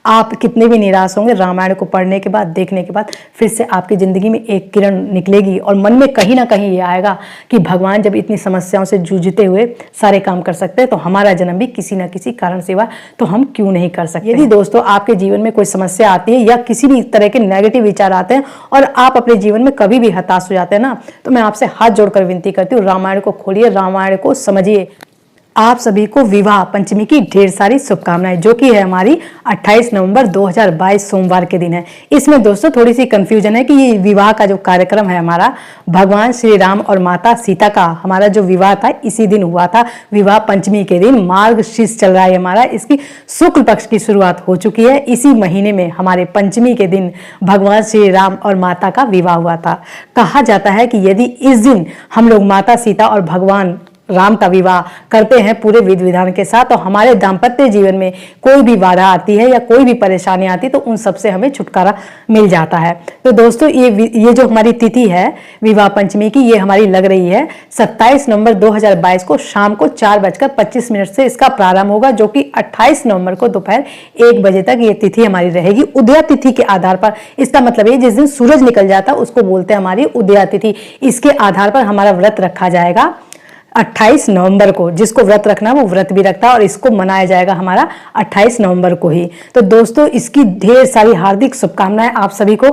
आप कितने भी निराश होंगे, रामायण को पढ़ने के बाद, देखने के बाद फिर से आपकी ज़िंदगी में एक किरण निकलेगी और मन में कहीं ना कहीं ये आएगा कि भगवान जब इतनी समस्याओं से जूझते हुए सारे काम कर सकते हैं तो हमारा जन्म भी किसी ना किसी कारण से हुआ, तो हम क्यों नहीं कर सकते। यदि दोस्तों आपके जीवन में कोई समस्या आती है या किसी भी तरह के नेगेटिव विचार आते हैं और आप अपने जीवन में कभी भी हताश हो जाते हैं ना, तो मैं आपसे हाथ जोड़कर विनती करती हूँ, रामायण को खोलिए, रामायण को समझिए। आप सभी को विवाह पंचमी की ढेर सारी शुभकामनाएं, जो कि है हमारी 28 नवंबर 2022 सोमवार के दिन है। इसमें दोस्तों थोड़ी सी कंफ्यूजन है कि ये विवाह का जो कार्यक्रम है हमारा, भगवान श्री राम और माता सीता का हमारा जो विवाह था इसी दिन हुआ था, विवाह पंचमी के दिन। मार्गशीर्ष चल रहा है हमारा, इसकी शुक्ल पक्ष की शुरुआत हो चुकी है। इसी महीने में हमारे पंचमी के दिन भगवान श्री राम और माता का विवाह हुआ था। कहा जाता है कि यदि इस दिन हम लोग माता सीता और भगवान राम का विवाह करते हैं पूरे विधि विधान के साथ, तो हमारे दाम्पत्य जीवन में कोई भी बाधा आती है या कोई भी परेशानी आती है तो उन सबसे हमें छुटकारा मिल जाता है। तो दोस्तों ये जो हमारी तिथि है विवाह पंचमी की, ये हमारी लग रही है 27 नवंबर 2022 को शाम को 4:25 से इसका प्रारंभ होगा, जो कि 28 नवंबर को दोपहर 1 बजे तक ये तिथि हमारी रहेगी। उदया तिथि के आधार पर, इसका मतलब ये जिस दिन सूरज निकल जाता है उसको बोलते हैं हमारी उदया तिथि। इसके आधार पर हमारा व्रत रखा जाएगा 28 नवंबर को। जिसको व्रत रखना वो व्रत भी रखता है और इसको मनाया जाएगा हमारा 28 नवंबर को ही। तो दोस्तों इसकी ढेर सारी हार्दिक शुभकामनाएं आप सभी को।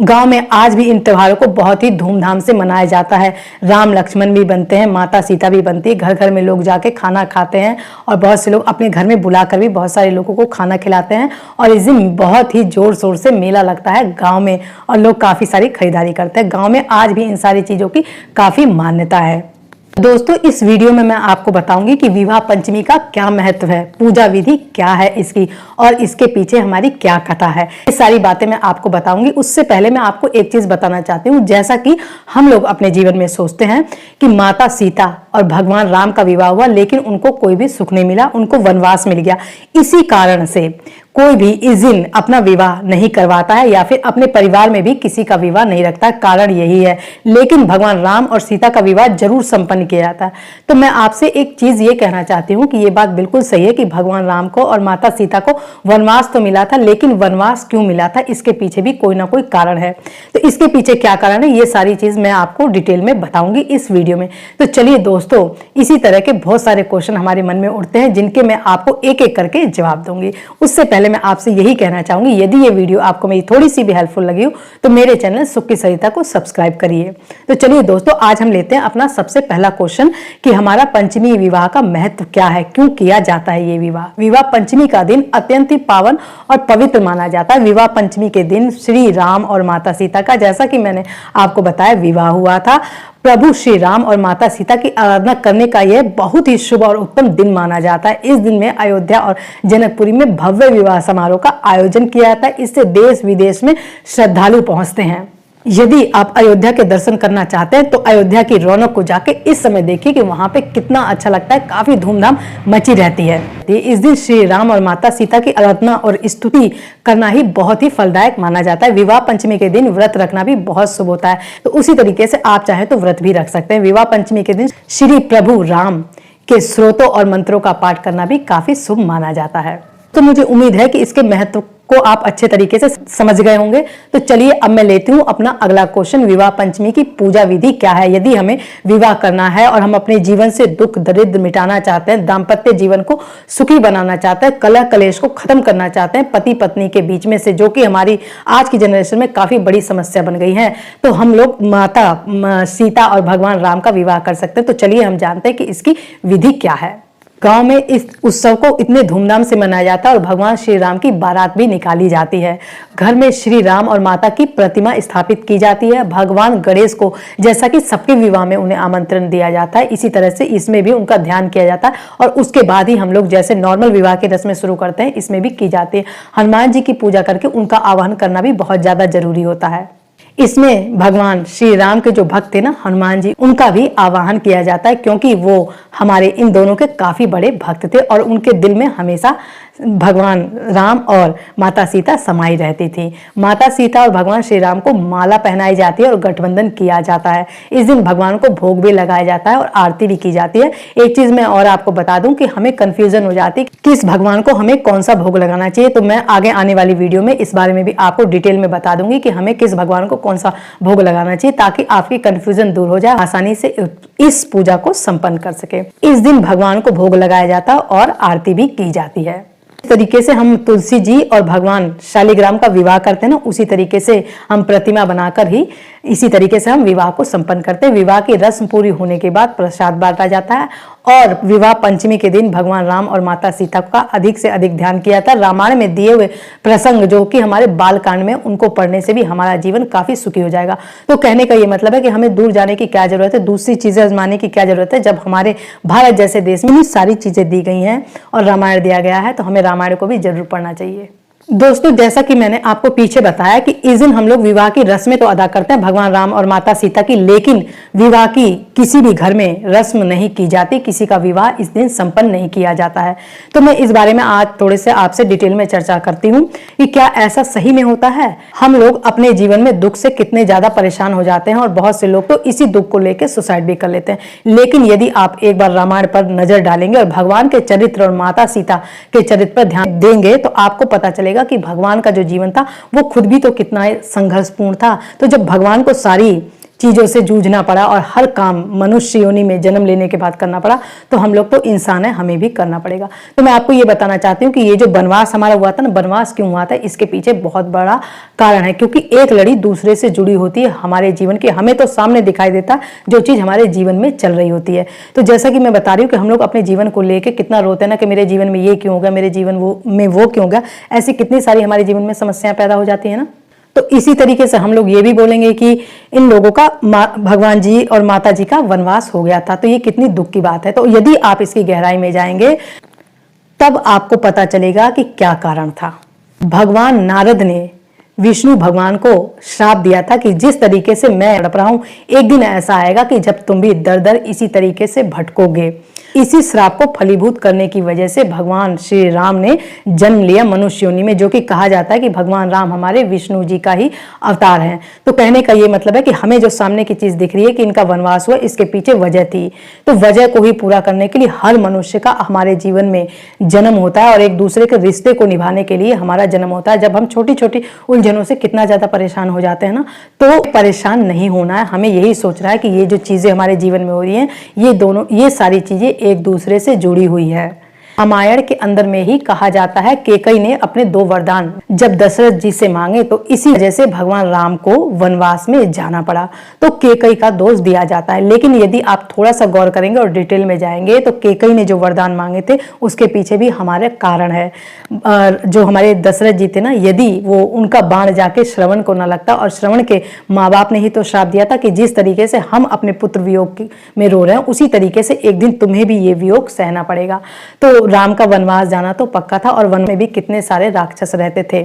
गांव में आज भी इन त्योहारों को बहुत ही धूमधाम से मनाया जाता है। राम लक्ष्मण भी बनते हैं, माता सीता भी बनती है, घर घर में लोग जाके खाना खाते हैं और बहुत से लोग अपने घर में बुलाकर भी बहुत सारे लोगों को खाना खिलाते हैं। और इस दिन बहुत ही जोर शोर से मेला लगता है गांव में और लोग काफ़ी सारी खरीदारी करते हैं। गाँव में आज भी इन सारी चीज़ों की काफ़ी मान्यता है। दोस्तों इस वीडियो में मैं आपको बताऊंगी कि विवाह पंचमी का क्या महत्व है, पूजा विधि क्या है इसकी, और इसके पीछे हमारी क्या कथा है। ये सारी बातें मैं आपको बताऊंगी। उससे पहले मैं आपको एक चीज बताना चाहती हूँ। जैसा कि हम लोग अपने जीवन में सोचते हैं कि माता सीता और भगवान राम का विवाह हुआ लेकिन उनको कोई भी सुख नहीं मिला, उनको वनवास मिल गया। इसी कारण से कोई भी इस दिन अपना विवाह नहीं करवाता है या फिर अपने परिवार में भी किसी का विवाह नहीं रखता, कारण यही है। लेकिन भगवान राम और सीता का विवाह जरूर संपन्न किया जाता है। तो मैं आपसे एक चीज ये कहना चाहती हूँ कि ये बात बिल्कुल सही है कि भगवान राम को और माता सीता को वनवास तो मिला था, लेकिन वनवास क्यों मिला था इसके पीछे भी कोई ना कोई कारण है। तो इसके पीछे क्या कारण है ये सारी चीज मैं आपको डिटेल में बताऊंगी इस वीडियो में। तो चलिए दोस्तों, इसी तरह के बहुत सारे क्वेश्चन हमारे मन में उठते हैं जिनके मैं आपको एक एक करके जवाब दूंगी। उससे पहले मैं आपसे यही कहना चाहूंगी, यदि ये वीडियो आपको मेरी थोड़ी सी भी हेल्पफुल लगी हो तो मेरे चैनल सुख की सरिता को सब्सक्राइब करिए। तो चलिए दोस्तों, आज हम लेते हैं अपना सबसे पहला क्वेश्चन कि हमारा पंचमी विवाह का महत्व क्या है, क्यों किया जाता है ये विवाह। विवाह पंचमी का दिन अत्यंत ही पावन और पवित्र माना जाता है। विवाह पंचमी के दिन श्री राम और माता सीता का, जैसा कि मैंने आपको बताया, विवाह हुआ था। प्रभु श्री राम और माता सीता की आराधना करने का यह बहुत ही शुभ और उत्तम दिन माना जाता है। इस दिन में अयोध्या और जनकपुरी में भव्य विवाह समारोह का आयोजन किया जाता है। इससे देश विदेश में श्रद्धालु पहुंचते हैं। यदि आप अयोध्या के दर्शन करना चाहते हैं तो अयोध्या की रौनक को जाके इस समय देखिए कि वहां पे कितना अच्छा लगता है, काफी धूमधाम मची रहती है। इस दिन श्री राम और माता सीता की आराधना और स्तुति करना ही बहुत ही फलदायक माना जाता है। विवाह पंचमी के दिन व्रत रखना भी बहुत शुभ होता है, तो उसी तरीके से आप चाहे तो व्रत भी रख सकते हैं। विवाह पंचमी के दिन श्री प्रभु राम के स्रोतों और मंत्रों का पाठ करना भी काफी शुभ माना जाता है। तो मुझे उम्मीद है कि इसके महत्व को आप अच्छे तरीके से समझ गए होंगे। तो चलिए अब मैं लेती हूँ अपना अगला क्वेश्चन, विवाह पंचमी की पूजा विधि क्या है। यदि हमें विवाह करना है और हम अपने जीवन से दुख दरिद्र मिटाना चाहते हैं, दाम्पत्य जीवन को सुखी बनाना चाहते हैं, कलह कलेश को खत्म करना चाहते हैं पति पत्नी के बीच में से, जो कि हमारी आज की जनरेशन में काफी बड़ी समस्या बन गई है, तो हम लोग माता सीता और भगवान राम का विवाह कर सकते हैं। तो चलिए हम जानते हैं कि इसकी विधि क्या है। गांव में इस उत्सव को इतने धूमधाम से मनाया जाता है और भगवान श्री राम की बारात भी निकाली जाती है। घर में श्री राम और माता की प्रतिमा स्थापित की जाती है। भगवान गणेश को, जैसा कि सबके विवाह में उन्हें आमंत्रण दिया जाता है, इसी तरह से इसमें भी उनका ध्यान किया जाता है। और उसके बाद ही हम लोग जैसे नॉर्मल विवाह की रस्में शुरू करते हैं, इसमें भी की जाती है। हनुमान जी की पूजा करके उनका आवाहन करना भी बहुत ज्यादा जरूरी होता है। इसमें भगवान श्री राम के जो भक्त थे ना, हनुमान जी, उनका भी आवाहन किया जाता है, क्योंकि वो हमारे इन दोनों के काफी बड़े भक्त थे और उनके दिल में हमेशा भगवान राम और माता सीता समाई रहती थी। माता सीता और भगवान श्री राम को माला पहनाई जाती है और गठबंधन किया जाता है। इस दिन भगवान को भोग भी लगाया जाता है और आरती भी की जाती है। एक चीज मैं और आपको बता दूं कि हमें कंफ्यूजन हो जाती है किस भगवान को हमें कौन सा भोग लगाना चाहिए, तो मैं आगे आने वाली वीडियो में इस बारे में भी आपको डिटेल में बता दूंगी कि हमें किस भगवान को कौन सा भोग लगाना चाहिए, ताकि आपकी कंफ्यूजन दूर हो जाए, आसानी से इस पूजा को संपन्न कर सके। इस दिन भगवान को भोग लगाया जाता है और आरती भी की जाती है। इस तरीके से हम तुलसी जी और भगवान शालिग्राम का विवाह करते हैं ना, उसी तरीके से हम प्रतिमा बनाकर ही इसी तरीके से हम विवाह को संपन्न करते हैं। विवाह की रस्म पूरी होने के बाद प्रसाद बांटा जाता है और विवाह पंचमी के दिन भगवान राम और माता सीता का अधिक से अधिक ध्यान किया जाता है। रामायण में दिए हुए प्रसंग जो कि हमारे बाल कांड में, उनको पढ़ने से भी हमारा जीवन काफी सुखी हो जाएगा। तो कहने का ये मतलब है कि हमें दूर जाने की क्या जरूरत है, दूसरी चीजें आजमाने की क्या जरूरत है, जब हमारे भारत जैसे देश में सारी चीजें दी गई हैं और रामायण दिया गया है, तो हमें रामायण को भी जरूर पढ़ना चाहिए। दोस्तों, जैसा कि मैंने आपको पीछे बताया कि इस दिन हम लोग विवाह की रस्में तो अदा करते हैं भगवान राम और माता सीता की, लेकिन विवाह की किसी भी घर में रस्म नहीं की जाती, किसी का विवाह इस दिन संपन्न नहीं किया जाता है। तो मैं इस बारे में आज थोड़े से आपसे डिटेल में चर्चा करती हूँ कि क्या ऐसा सही में होता है। हम लोग अपने जीवन में दुख से कितने ज्यादा परेशान हो जाते हैं और बहुत से लोग तो इसी दुख को लेकर सुसाइड भी कर लेते हैं। लेकिन यदि आप एक बार रामायण पर नजर डालेंगे और भगवान के चरित्र और माता सीता के चरित्र पर ध्यान देंगे, तो आपको पता चलेगा कि भगवान का जो जीवन था वो खुद भी तो कितना संघर्षपूर्ण था। तो जब भगवान को सारी चीजों से जूझना पड़ा और हर काम मनुष्य योनि में जन्म लेने के बाद करना पड़ा, तो हम लोग तो इंसान है, हमें भी करना पड़ेगा। तो मैं आपको ये बताना चाहती हूँ कि ये जो वनवास हमारा हुआ था ना, वनवास क्यों हुआ था, इसके पीछे बहुत बड़ा कारण है। क्योंकि एक लड़ी दूसरे से जुड़ी होती है हमारे जीवन की, हमें तो सामने दिखाई देता जो चीज हमारे जीवन में चल रही होती है। तो जैसा कि मैं बता रही हूँ कि हम लोग अपने जीवन को लेकर कितना रोते हैं ना कि मेरे जीवन में ये क्यों होगा, मेरे जीवन में वो क्यों होगा, ऐसी कितनी सारी हमारे जीवन में समस्याएं पैदा हो जाती है ना। तो इसी तरीके से हम लोग ये भी बोलेंगे कि इन लोगों का भगवान जी और माता जी का वनवास हो गया था, तो ये कितनी दुख की बात है। तो यदि आप इसकी गहराई में जाएंगे तब आपको पता चलेगा कि क्या कारण था। भगवान नारद ने विष्णु भगवान को श्राप दिया था कि जिस तरीके से मैं तड़प रहा हूं, एक दिन ऐसा आएगा कि जब तुम भी दर दर इसी तरीके से भटकोगे। इसी श्राप को फलीभूत करने की वजह से भगवान श्री राम ने जन्म लिया मनुष्य योनि में, जो कि कहा जाता है कि भगवान राम हमारे विष्णु जी का ही अवतार है। तो कहने का ये मतलब है कि हमें जो सामने की चीज दिख रही है कि इनका वनवास हुआ, इसके पीछे वजह थी। तो वजह को ही पूरा करने के लिए हर मनुष्य का हमारे जीवन में जन्म होता है और एक दूसरे के रिश्ते को निभाने के लिए हमारा जन्म होता है। जब हम छोटी छोटी उलझनों से कितना ज्यादा परेशान हो जाते हैं ना, तो परेशान नहीं होना है, हमें यही सोचना है कि ये जो चीजें हमारे जीवन में हो रही हैं, ये सारी चीजें एक दूसरे से जुड़ी हुई है। रामायण के अंदर में ही कहा जाता है कैकेयी ने अपने 2 वरदान जब दशरथ जी से मांगे, तो इसी वजह से भगवान राम को वनवास में जाना पड़ा। तो कैकेयी का दोष दिया जाता है। लेकिन यदि आप थोड़ा सा गौर करेंगे और डिटेल में जाएंगे तो कैकेयी ने जो वरदान मांगे थे उसके पीछे भी हमारे कारण है। जो हमारे दशरथ जी थे ना, यदि वो उनका बाण जाके श्रवण को न लगता, और श्रवण के माँ बाप ने ही तो श्राप दिया था कि जिस तरीके से हम अपने पुत्र वियोग में रो रहे हैं, उसी तरीके से एक दिन तुम्हें भी ये वियोग सहना पड़ेगा। तो राम का वनवास जाना तो पक्का था, और वन में भी कितने सारे राक्षस रहते थे।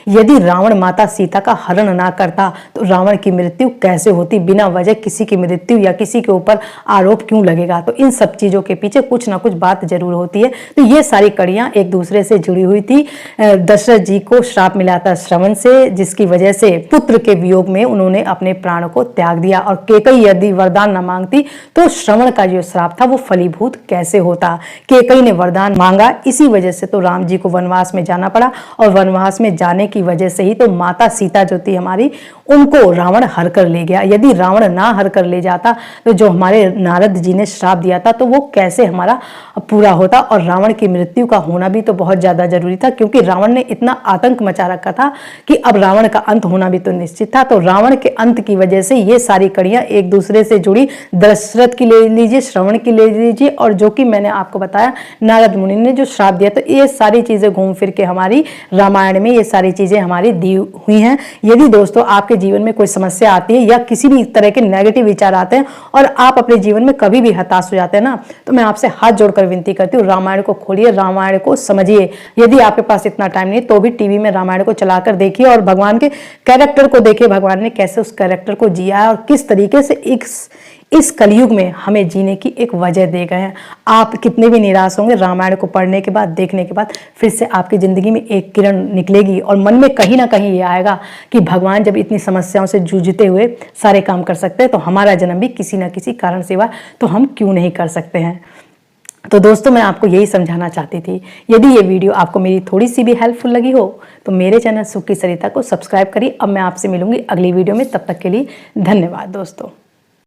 यदि रावण माता सीता का हरण ना करता तो रावण की मृत्यु कैसे होती, बिना वजह किसी की मृत्यु या किसी के ऊपर आरोप क्यों लगेगा। तो इन सब चीजों के पीछे कुछ ना कुछ बात जरूर होती है। तो ये सारी कड़ियां एक दूसरे से जुड़ी हुई थी। दशरथ जी को श्राप मिला था श्रवण से, जिसकी वजह से पुत्र के वियोग में उन्होंने अपने प्राण को त्याग दिया। और कैकेयी यदि वरदान न मांगती तो श्रवण का जो श्राप था वो फलीभूत कैसे होता। कैकेयी ने वरदान मांगा, इसी वजह से तो राम जी को वनवास में जाना पड़ा, और वनवास में जाने की वजह से ही तो माता सीता जो थी हमारी, उनको रावण हर कर ले गया। यदि रावण ना हर कर ले जाता तो जो हमारे नारद जी ने श्राप दिया था तो वो कैसे हमारा पूरा होता। और रावण की मृत्यु का होना भी तो बहुत ज्यादा जरूरी था, क्योंकि रावण ने इतना आतंक मचा रखा था कि अब रावण का अंत होना भी तो निश्चित था। तो रावण के अंत की वजह से ये सारी कड़ियां एक दूसरे से जुड़ी। दशरथ की ले लीजिए, श्रवण की ले लीजिए, और जो कि मैंने आपको बताया नारद मुनि ने जो श्राप दिया, तो ये सारी चीजें घूम फिर के हमारी रामायण में ये सारी चीजें हमारी दी हुई हैं। यदि दोस्तों आपके जीवन में कोई समस्या आती है या किसी भी तरह के नेगेटिव विचार आते हैं और आप अपने जीवन में कभी भी हताश हो जाते हैं ना, तो मैं आपसे हाथ जोड़कर विनती करती हूँ, रामायण को खोलिए, रामायण को समझिए। यदि आपके पास इतना टाइम नहीं तो भी टीवी में रामायण को चलाकर देखिए और भगवान के कैरेक्टर को देखिए, भगवान ने कैसे उस कैरेक्टर को जिया है और किस तरीके से इस कलयुग में हमें जीने की एक वजह दे गए हैं। आप कितने भी निराश होंगे, रामायण को पढ़ने के बाद, देखने के बाद फिर से आपकी ज़िंदगी में एक किरण निकलेगी और मन में कहीं ना कहीं ये आएगा कि भगवान जब इतनी समस्याओं से जूझते हुए सारे काम कर सकते हैं तो हमारा जन्म भी किसी ना किसी कारण से हुआ, तो हम क्यों नहीं कर सकते हैं। तो दोस्तों, मैं आपको यही समझाना चाहती थी। यदि ये वीडियो आपको मेरी थोड़ी सी भी हेल्पफुल लगी हो तो मेरे चैनल सुख की सरिता को सब्सक्राइब करिए। अब मैं आपसे मिलूंगी अगली वीडियो में, तब तक के लिए धन्यवाद दोस्तों।